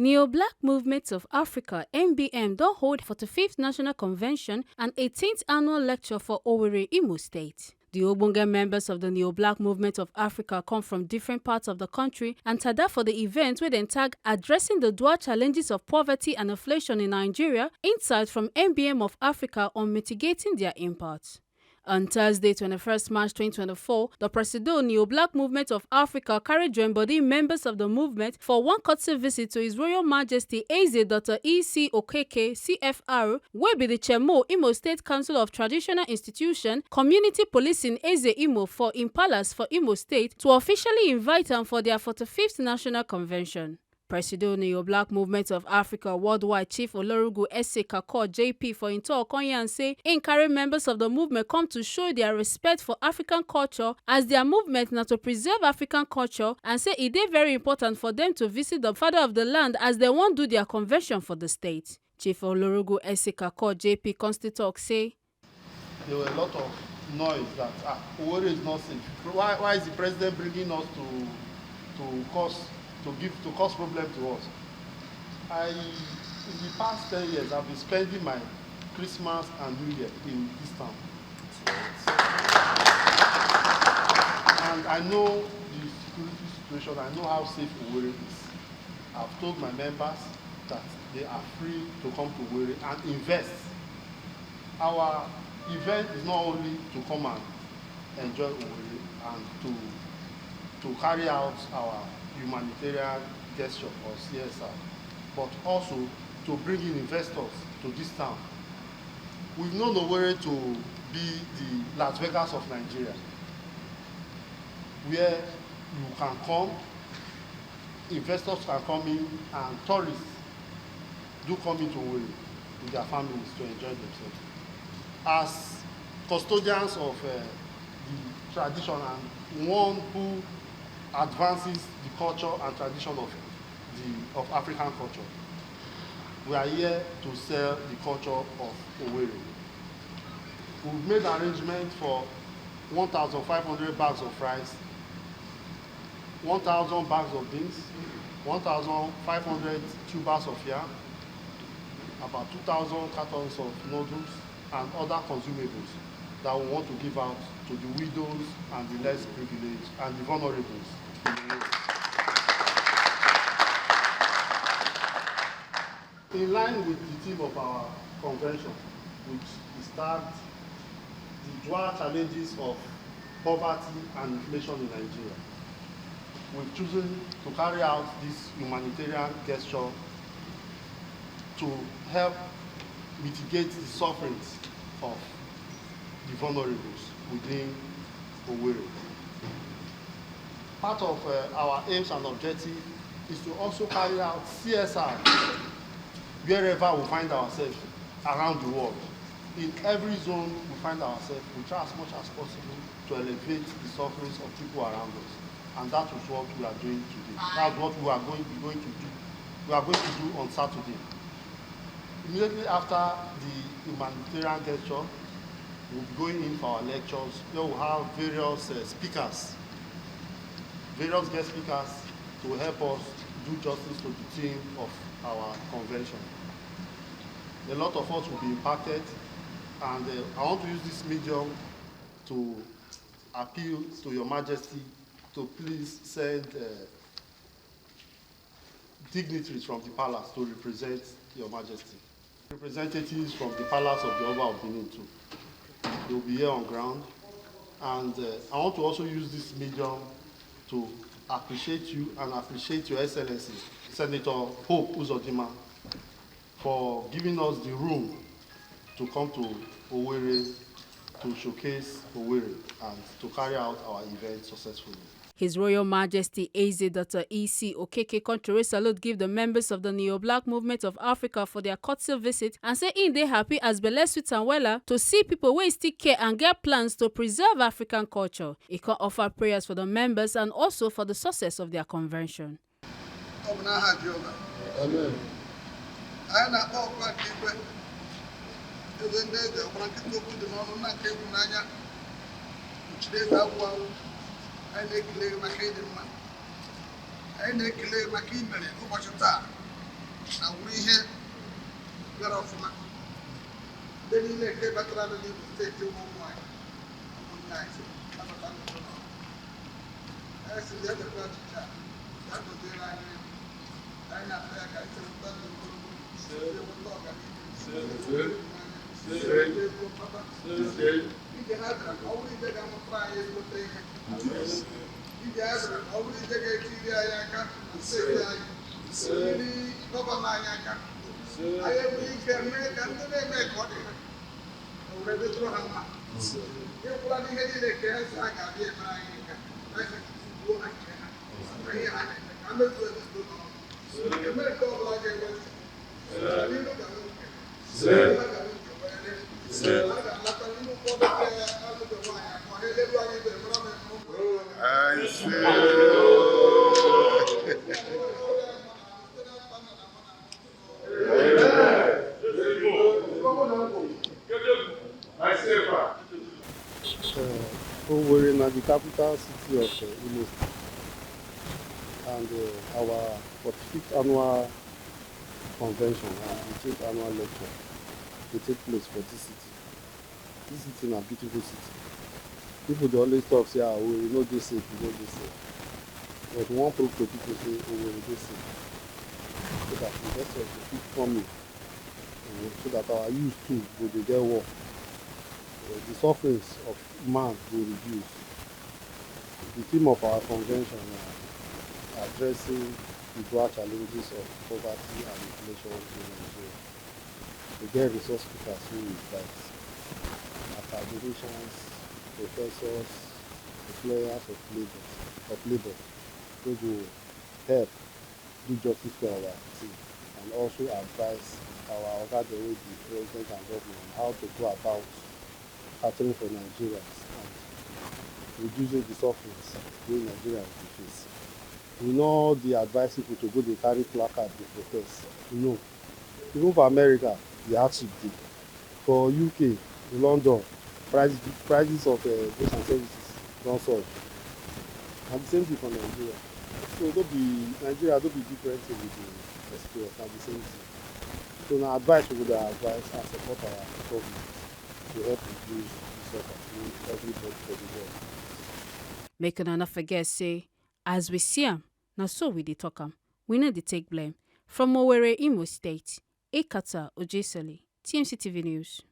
Neo-Black Movement of Africa (NBM) don hold 45th National Convention and 18th Annual Lecture for Owerri, Imo State. The ogbonge members of the Neo-Black Movement of Africa come from different parts of the country and tada for the event wey dem tag Addressing the Dual Challenges of Poverty and Inflation in Nigeria, Insights from NBM of Africa on Mitigating Their Impact. On Thursday, 21st March 2024, the Presido Neo-Black Movement of Africa carried join body members of the movement for one courtesy visit to His Royal Majesty Eze Ese Kakor, CFR, wey be the Chairmo of Imo State Council of Traditional Institution, Community Policing Eze Imo for im palace for Imo State to officially invite am for their 45th National Convention. Presido Neo-Black Movement of Africa Worldwide Chief Olorugu Ese Kakor JP for im talk on yan say im carry members of the movement come to show their respect for African culture as their movement na to preserve African culture and say e dey very important for them to visit the father of the land as they wan do their convention for the state. Chief Olorugu Ese Kakor JP consti talk say there were a lot of noise that Owerri is not safe. Why is the president bringing us to cause problem to us? In the past 10 years, I've been spending my Christmas and New Year in this town. And I know the security situation, I know how safe Owerri is. I've told my members that they are free to come to Owerri and invest. Our event is not only to come and enjoy Owerri and to carry out our humanitarian gesture or CSR, but also to bring in investors to this town. We've known Owerri to be the Las Vegas of Nigeria, where you can come, investors can come in, and tourists do come into Owerri with their families to enjoy themselves. As custodians of the tradition and one who advances the culture and tradition of African culture, we are here to sell the culture of Owerri. We've made arrangements for 1,500 bags of rice, 1,000 bags of beans, 1,500 tubers of yam, about 2,000 cartons of noodles, and other consumables that we want to give out to the widows and the less privileged and the vulnerables. In line with the theme of our convention, which is tagged the dual challenges of poverty and inflation in Nigeria, we've chosen to carry out this humanitarian gesture to help mitigate the sufferings of the vulnerables within Owerri. Part of our aims and objectives is to also carry out CSR wherever we find ourselves around the world. In every zone we find ourselves, we try as much as possible to elevate the sufferings of people around us. And that is what we are doing today. That's what we are going to do. We are going to do on Saturday. Immediately after the humanitarian gesture, we'll be going in for our lectures where we'll have various speakers, various guest speakers to help us do justice to the theme of our convention. A lot of us will be impacted, and I want to use this medium to appeal to Your Majesty to please send dignitaries from the palace to represent Your Majesty. Representatives from the palace of the Oba of Benin too. They will be here on ground, and I want to also use this medium to appreciate you and appreciate Your Excellency, Senator Hope Uzodinma, for giving us the room to come to Owerri to showcase Owerri and to carry out our event successfully. His Royal Majesty Eze Ese Kakor contrary salute give the members of the Neo-Black Movement of Africa for their courtesy visit and say in dey happy as belle sweet and wella to see people wey still care and get plans to preserve African culture. He can offer prayers for the members and also for the success of their convention. Amen. I na-ekele maka imere ụbọchị taa Owerri na the capital city of Imo State, and our 45th annual convention and 18th annual lecture will take place for this city. This city is a beautiful city. People dey always talk say, Owerri no dey safe, e no dey safe. But we wan prove to people say Owerri dey safe, so that investors go fit come in, so that our youth too go dey get work. The sufferings of man will reduce. The theme of our convention is addressing the dual challenges of poverty and inflation in Nigeria. We get resource speakers who invite academicians, professors, employers of labor who will help do justice to our team and also advise our other the president and government on how to go about catering for Nigerians and reducing the sufferings wey Nigerians dey face. We no dey advise people to go dey carry placard dey protest. No. Even for America, the hardship dey. For UK, London, prices of goods and services don surge. And the same thing for Nigeria. So Nigeria no be different thing with the experience, na the same thing. So na advice we go dey advise and support our government to help reduce the suffer to everybody for the world. Make una no forget say, as we see am, na so we dey talk am. We no dey take blame. From Owerri, Imo State, Ese Kakor, TMC TV News.